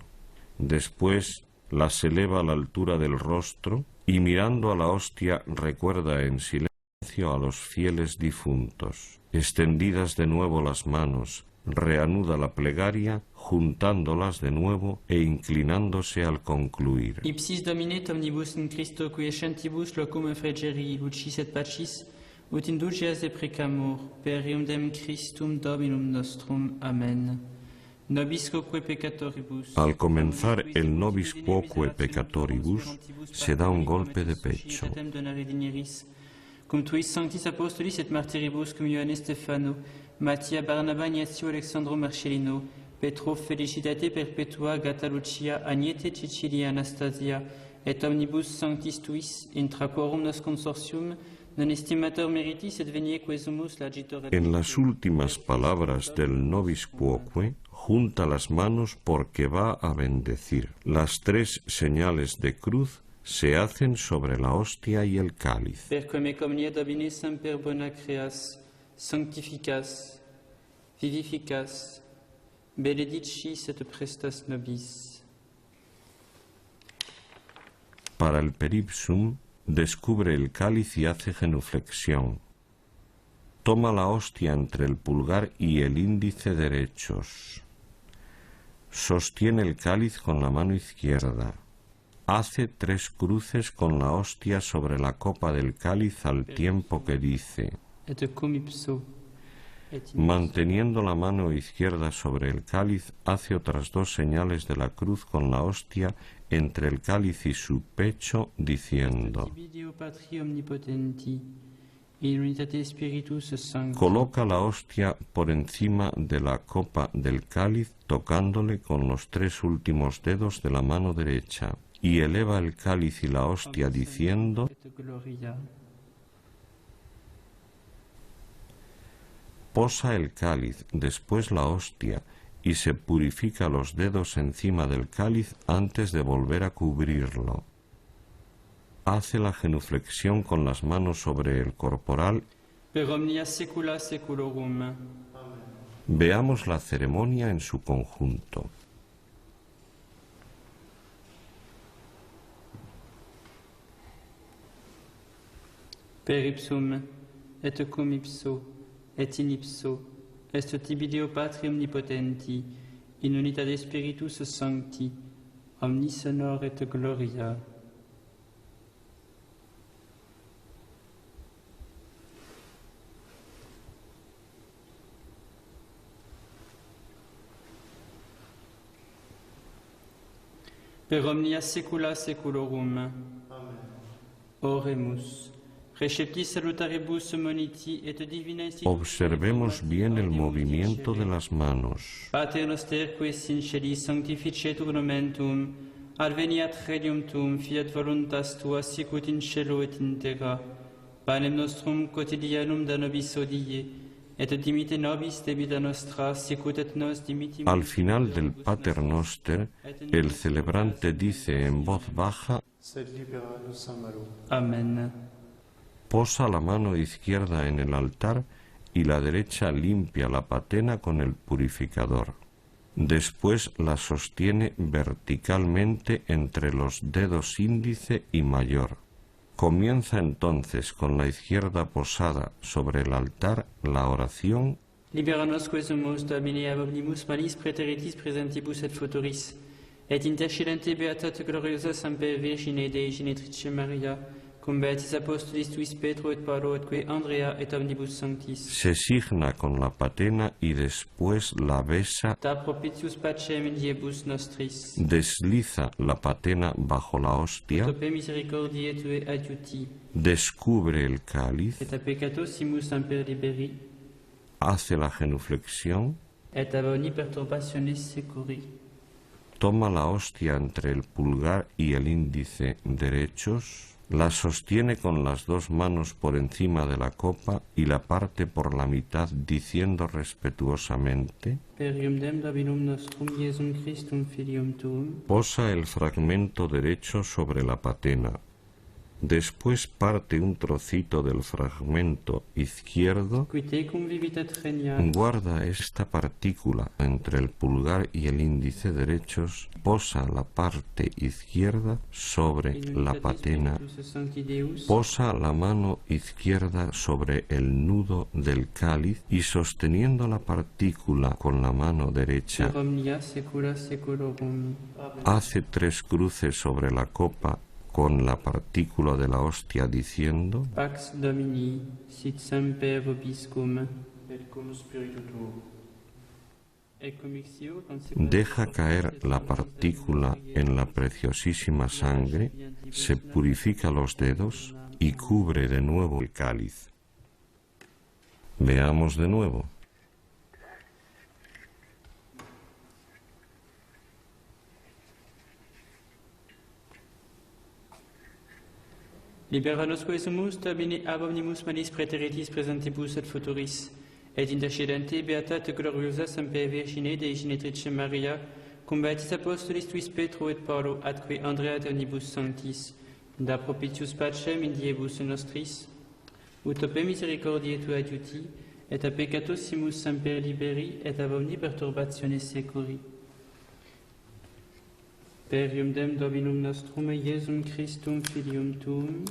Después las eleva a la altura del rostro y mirando a la hostia recuerda en silencio a los fieles difuntos. Extendidas de nuevo las manos, reanuda la plegaria, juntándolas de nuevo e inclinándose al concluir.
Ipsis Domine omnibus in Christo qui escentibus locum fregerii lucis et pacis, ut indulgias et precamur, per iudem Christum Dominum nostrum. Amen. Nobis quoque peccatoribus.
Al comenzar el nobis quoque peccatoribus, se da un golpe de pecho.
Cum tuis sanctis apostolis et martyribus, cum Ioanne Stefano, Mattia, Barnaba, Ignazio, Alexandro, Marcellino, Petro, Felicitate Perpetua, Gata Lucia, Agnete, Cecilia, Anastasia, et omnibus sanctis tuis, intra quorum nos consortium, non estimator meritis et venie quesumus lagitor.
En las últimas palabras del nobis quoque, junta las manos porque va a bendecir. Las tres señales de cruz se hacen sobre la hostia y el cáliz.
Per quem communia Domine semper bona creas, sanctificas, vivificas, benedictis et prestas nobis.
Para el peripsum, descubre el cáliz y hace genuflexión. Toma la hostia entre el pulgar y el índice derechos. Sostiene el cáliz con la mano izquierda. Hace 3 cruces con la hostia sobre la copa del cáliz al tiempo que dice:
Et cum ipso.
Manteniendo la mano izquierda sobre el cáliz, hace otras 2 señales de la cruz con la hostia entre el cáliz y su pecho, diciendo: Coloca la hostia por encima de la copa del cáliz, tocándole con los 3 últimos dedos de la mano derecha, y eleva el cáliz y la hostia, diciendo: Posa el cáliz, después la hostia, y se purifica los dedos encima del cáliz antes de volver a cubrirlo. Hace la genuflexión con las manos sobre el corporal.
Per omnia saecula saeculorum.
Veamos la ceremonia en su conjunto.
Per ipsum, et cum ipso, et in ipso, est tibi Deo Patri omnipotenti, in unitate Spiritus Sancti, omnis honor et gloria. Per omnia saecula saeculorum. Amen. Oremus. Receptis salutaribus moniti et divina institutio.
Observemos bien el movimiento de las manos.
Pater noster qui es in celis, sanctificetur nomen tuum, adveniat regnum tuum, fiat voluntas tua sicut in cielo et in terra. Panem nostrum quotidianum da nobis hodie, et dimite nobis debita nostra, sicut et nos dimitimus.
Al final del Pater Noster, el celebrante dice en voz baja:
Sed libera nos a malo.
Amen.
Posa la mano izquierda en el altar y la derecha limpia la patena con el purificador. Después la sostiene verticalmente entre los dedos índice y mayor. Comienza entonces con la izquierda posada sobre el altar la oración:
Libera nosque sumus Domine ab omnibus malis praeteritis presentibus et futuris, et intercedente beatate gloriosa Semper Virgine Dei Genetrice Maria, cum beatis apostolis tuis Petro et Paulo etque Andrea et omnibus sanctis.
Se signa con la patena y después la besa.
Da propitius pacem in diebus nostris.
Desliza la patena bajo la hostia.
Tope misericordiae tue adiuti.
Descubre el cáliz.
Et a peccatosimus semper liberi.
Hace la genuflexión.
Et ab omni perturbationis securi.
Toma la hostia entre el pulgar y el índice derechos. La sostiene con las 2 manos por encima de la copa y la parte por la mitad, diciendo respetuosamente:
Perium dem Dominum nostrum Iesum Christum filium tuum.
Posa el fragmento derecho sobre la patena. Después parte un trocito del fragmento izquierdo.
Qui tecum vivit et regnat.
Guarda esta partícula entre el pulgar y el índice derechos. Posa la parte izquierda sobre la patena. Posa la mano izquierda sobre el nudo del cáliz y sosteniendo la partícula con la mano derecha,
Per omnia saecula saeculorum.
hace 3 cruces sobre la copa con la partícula de la hostia, diciendo:
Pax Domini, sit semper vobiscum.
Et cum spiritu tuo.
Deja caer la partícula en la preciosísima sangre, se purifica los dedos y cubre de nuevo el cáliz. Veamos de nuevo.
Libera nosque sumus Domine ab omnibus malis praeteritis presentibus et futuris, et intercedente beatate gloriosa Semper Virgine Dei Genetrice Maria, cum beatis apostolis tuis Petro et Paulo, atque Andrea et omnibus sanctis, da propitius pacem in diebus nostris, ut ope misericordiae tue adiuti, et a peccatosimus semper liberi, et ab omni perturbationis securi. Per iudem Dominum nostrum Iesum Christum Filium Tuum,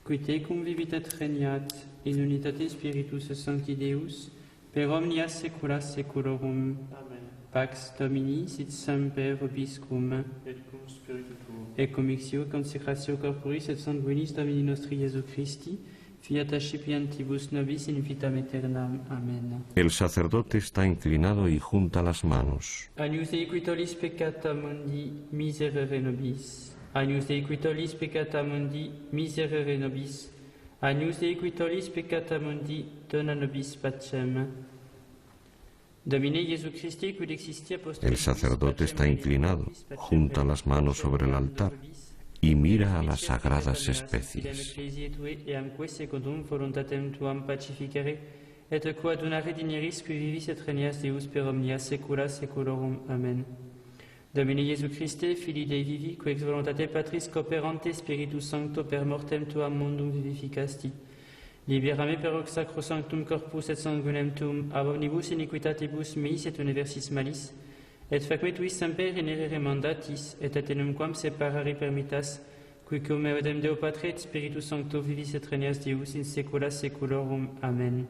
qui tecum vivit et regnat in unitate Spiritus Sancti Deus, per omnia saecula saeculorum.
Amen.
Pax Domini sit semper vobiscum,
Et cum spiritu tuo.
et commixio consecratio corporis et sanguinis Domini nostri Iesu Christi, fiat ascipientibus nobis in vitam aeternam. Amen.
El sacerdote está inclinado y junta las manos.
Agnus Dei qui tollis peccata mundi, miserere nobis. Agnus Dei qui tollis peccata mundi, miserere nobis. Agnus Dei qui tollis peccata mundi, dona nobis pacem. Domine Iesu Christi, quid existi apostoli.
El sacerdote está inclinado, junta las manos sobre el altar y mira a las sagradas especies.
Et amque secundum voluntatem tuam pacificare, et coadunare digneris qui vivis et regnias Deus per omnia saecula saeculorum. Amen. Domine Iesu Christe, Filii Dei vivi, qui ex voluntate Patris cooperante Spiritus Sancto per mortem tuam mundum vivificasti, liberame per hoc sacrosanctum corpus et sanguinem tuum, ab omnibus iniquitatibus meis et universis malis, et facme tuis semper inerere mandatis, et atenumquam separare permittas, qui cum eodem Deo Patre et Spiritus Sancto vivis et regnias Deus in saecula saeculorum. Amen.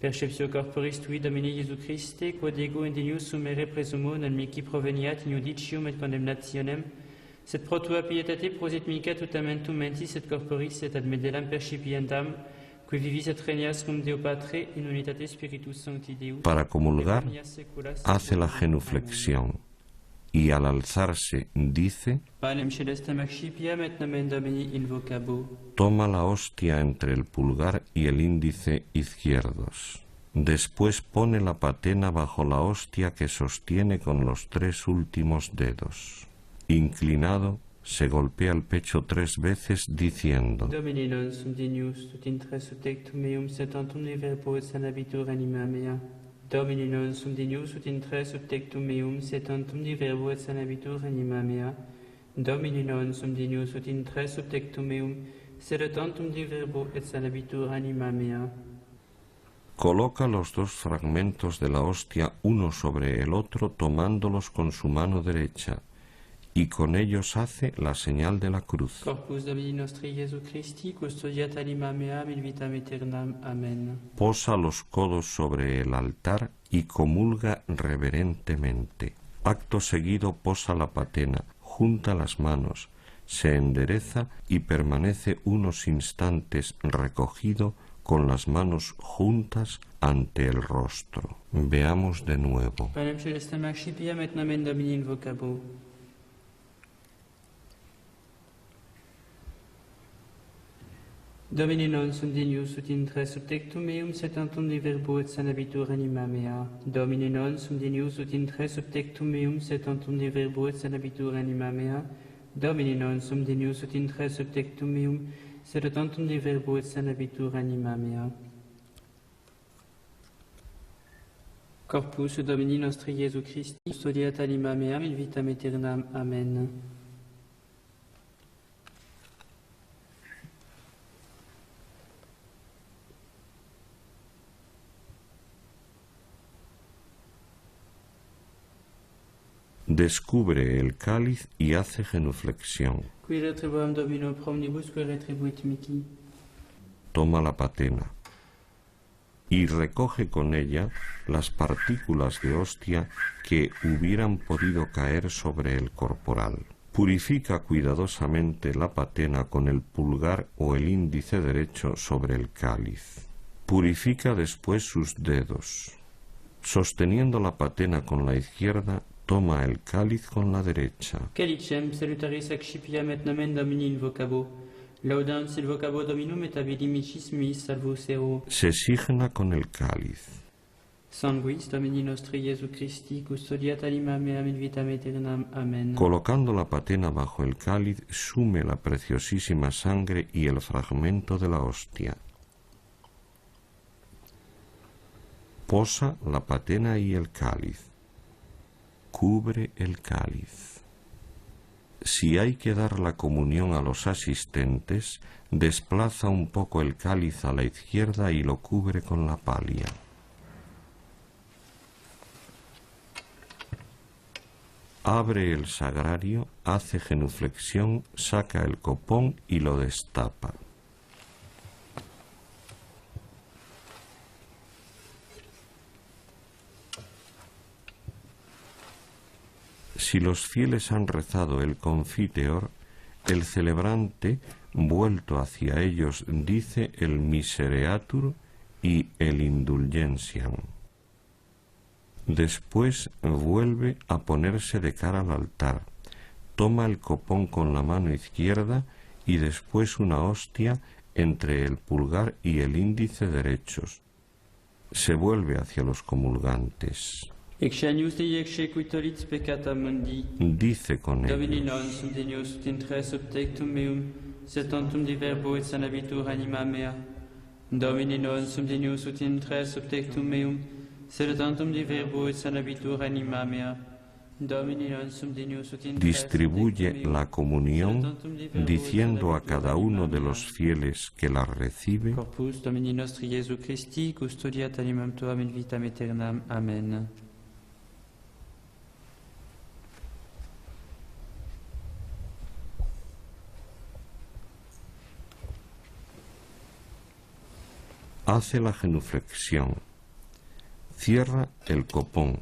Perceptio corporis tui, Domine Iesu Christe, quod ego indenius sumere presumo non mihi proveniat in judicium et condemnationem, sed pro tua pietate prosit mica tutamentum mentis et corporis et ad medelam percipiendam, qui vivis et regnias cum Deo Patre in unitate Spiritus Sancti Deus.
Para comulgar, hace la genuflexión y al alzarse dice:
Panem celestem accipiam et nomen Domini invocabo.
Toma la hostia entre el pulgar y el índice izquierdos. Después pone la patena bajo la hostia que sostiene con los 3 últimos dedos. Inclinado, se golpea el pecho 3 veces diciendo:
Domine non sum dignus ut intre subtectum meum setantum de verbo et sanabitur anima mea. Domine non sum dignus ut intre subtectum meum setantum de verbo et sanabitur anima mea. Domine non sum dignus ut intre subtectum meum setantum de verbo et sanabitur anima mea.
Coloca los 2 fragmentos de la hostia uno sobre el otro tomándolos con su mano derecha, y con ellos hace la señal de la cruz.
Corpus Domini nostri Iesu Christi, custodiat anima mea in vitam aeternam. Amen.
Posa los codos sobre el altar y comulga reverentemente. Acto seguido posa la patena, junta las manos, se endereza y permanece unos instantes recogido con las manos juntas ante el rostro. Veamos de nuevo.
Panem celestem accipiam et nomen Domini invocabo. Domine non sum dignus ut intre subtectum meum setantum de verbo et sanabitur anima mea. Domine non sum dignus ut intre subtectum meum setantum de verbo et sanabitur anima mea. Domine non sum dignus ut intre subtectum meum setantum de verbo et sanabitur anima mea. Corpus Domini nostri Iesu Christi, custodiat anima mea in vitam aeternam. Amen.
Descubre el cáliz y hace genuflexión.
Qui retribuam Domino pro omnibus qui retribuit mihi.
Toma la patena y recoge con ella las partículas de hostia que hubieran podido caer sobre el corporal. Purifica cuidadosamente la patena con el pulgar o el índice derecho sobre el cáliz. Purifica después sus dedos. Sosteniendo la patena con la izquierda, toma el cáliz con la derecha.
Calicem salutaris accipiam et nomen Domini invocabo. Laudans invocabo Dominum et abilimicis meis salvus ero.
Se signa con el cáliz.
Sanguis Domini nostri Iesu Christi, custodiat anima mea in vitam aeternam. Amen.
Colocando la patena bajo el cáliz, sume la preciosísima sangre y el fragmento de la hostia. Posa la patena y el cáliz. Cubre el cáliz. Si hay que dar la comunión a los asistentes, desplaza un poco el cáliz a la izquierda y lo cubre con la palia. Abre el sagrario, hace genuflexión, saca el copón y lo destapa. Si los fieles han rezado el confiteor, el celebrante, vuelto hacia ellos, dice el Misereatur y el Indulgentiam. Después vuelve a ponerse de cara al altar, toma el copón con la mano izquierda y después una hostia entre el pulgar y el índice derechos. Se vuelve hacia los comulgantes. Dice con ellos:
Domini non sum Deus ut in tres subtectum meum, sed tantum de verbo et sanabitur anima mea. Domini non sum Deus ut in tres.
Distribuye la comunión diciendo a cada uno de los fieles que la recibe:
Corpus Domini nostri Iesu Christi, custodiat animam tuam in vitam aeternam. Amen.
Hace la genuflexión, cierra el copón,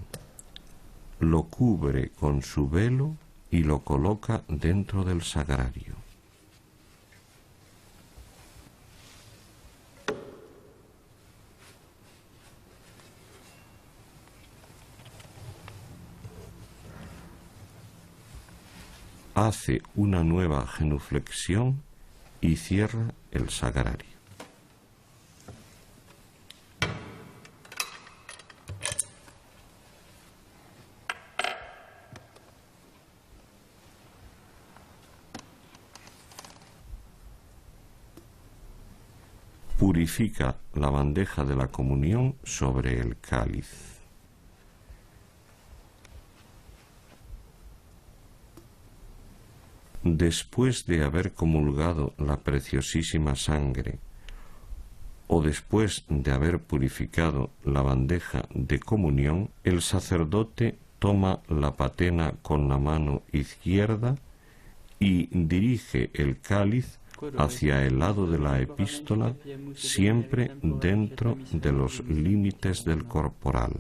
lo cubre con su velo y lo coloca dentro del sagrario. Hace una nueva genuflexión y cierra el sagrario. Purifica la bandeja de la comunión sobre el cáliz. Después de haber comulgado la preciosísima sangre, o después de haber purificado la bandeja de comunión, el sacerdote toma la patena con la mano izquierda y dirige el cáliz hacia el lado de la epístola, siempre dentro de los límites del corporal.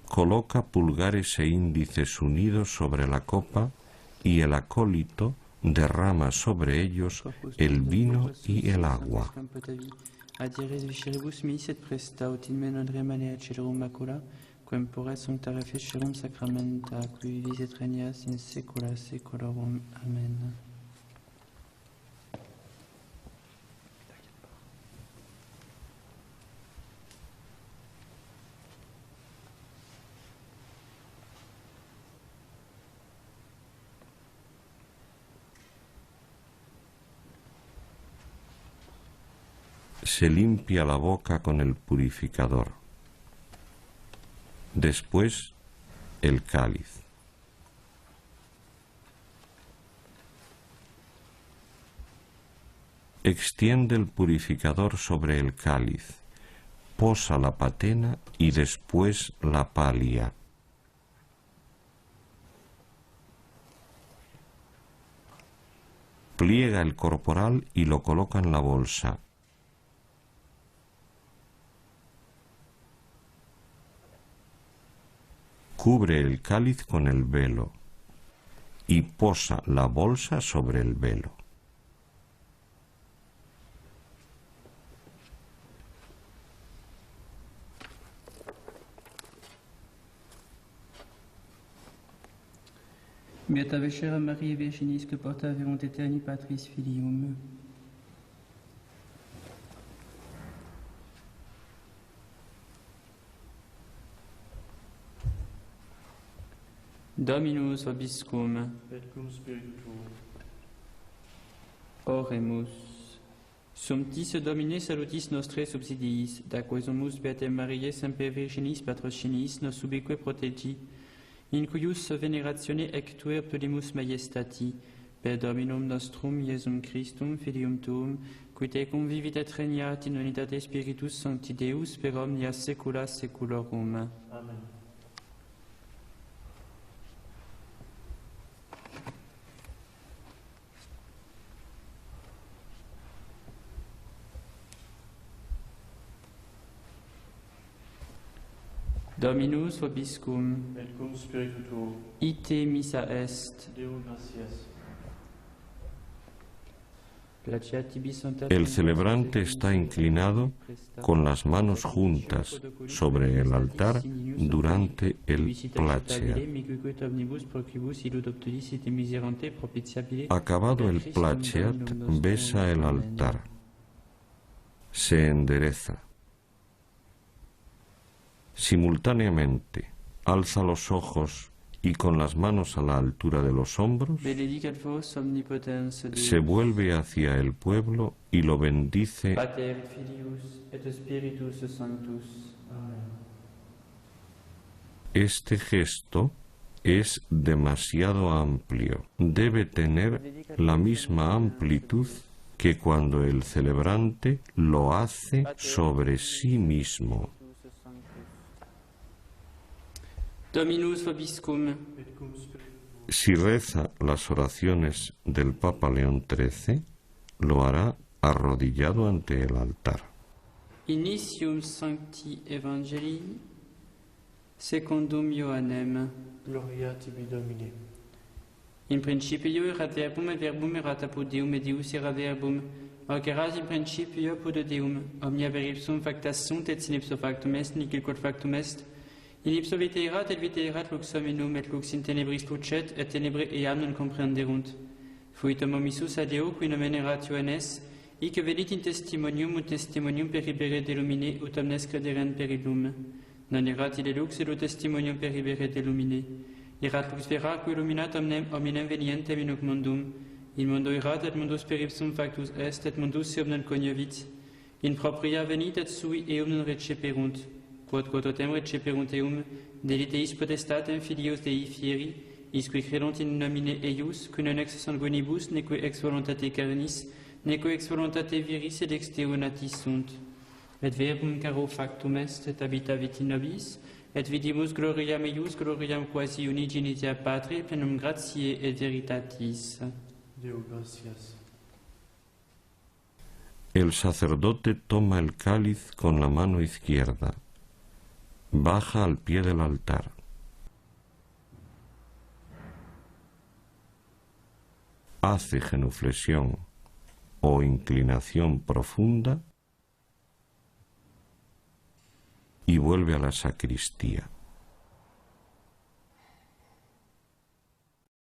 Coloca pulgares e índices unidos sobre la copa y el acólito derrama sobre ellos el vino y el agua.
Quem por sanctare fecerum sacramenta, qui visit regnas in saecula saeculorum. Amen.
Se limpia la boca con el purificador. Después, el cáliz. Extiende el purificador sobre el cáliz, posa la patena y después la palia. Pliega el corporal y lo coloca en la bolsa. Cubre el cáliz con el velo y posa la bolsa sobre el velo.
Beata vecera Maria Virginis, que porta verunt eterni Patris Filium. Dominus vobiscum.
Et cum spiritu tuo.
Oremus. Sumptis Domine salutis nostre subsidiis, da quesumus Beate Mariae semper Virginis patrocinis nos ubique protegi, in cuius veneratione ectuer podimus majestati, per Dominum nostrum Iesum Christum filium tuum, qui tecum vivit et regnat in unitate Spiritus Sancti Deus per omnia saecula saeculorum.
Amen.
Dominus vobiscum,
Et cum spiritu tuo,
ite missa est.
Deo gratias.
El celebrante está inclinado con las manos juntas sobre el altar durante el placeat. Acabado el placeat, besa el altar, se endereza. Simultáneamente, alza los ojos y con las manos a la altura de los hombros, se vuelve hacia el pueblo y lo bendice.
Pater et Filius et Spiritus Sanctus.
Este gesto es demasiado amplio. Debe tener la misma amplitud que cuando el celebrante lo hace sobre sí mismo.
Dominus vobiscum.
Et cum spiritu tuo,
Si reza las oraciones del Papa León XIII, lo hará arrodillado ante el altar.
Initium Sancti Evangelii secundum Ioannem.
gloria tibi Domine.
In principio erat verbum et verbum erat apud Deum et Deus erat verbum. Hoc erat in principio apud Deum. Omnia per ipsum facta sunt et sin ipso factum est nihil quod factum est. In ipso vitae erat et vitae erat lux hominum et lux in tenebris lucet et tenebrae eam non comprenderunt. Fuitum omissus ad Deo qui nomen erat Ioannes, hic venit in testimonium ut testimonium per ibere delumine ut omnes crederent per illum. Non erat ille lux et ut testimonium per ibere delumine. Erat lux vera qui illuminat hominem venientem in hoc mundum. In mundo erat et mundus per ipsum factus est et mundus eum non cognovit. In propria venit et sui eum non receperunt. Quod totem receperunt eum, deliteis potestatem filios Dei fieri, isque credunt in nomine eius, qui non ex sanguinibus, neque ex voluntate carnis, neque ex voluntate viris et ex Deo natis sunt. Et verbum caro factum est, et habitavit in nobis, et vidimus gloriam eius, gloriam quasi unigenitia Patri, plenum gratiae et veritatis.
Deo gratias.
El sacerdote toma el cáliz con la mano izquierda, baja al pie del altar. Hace genuflexión o inclinación profunda y vuelve a la sacristía.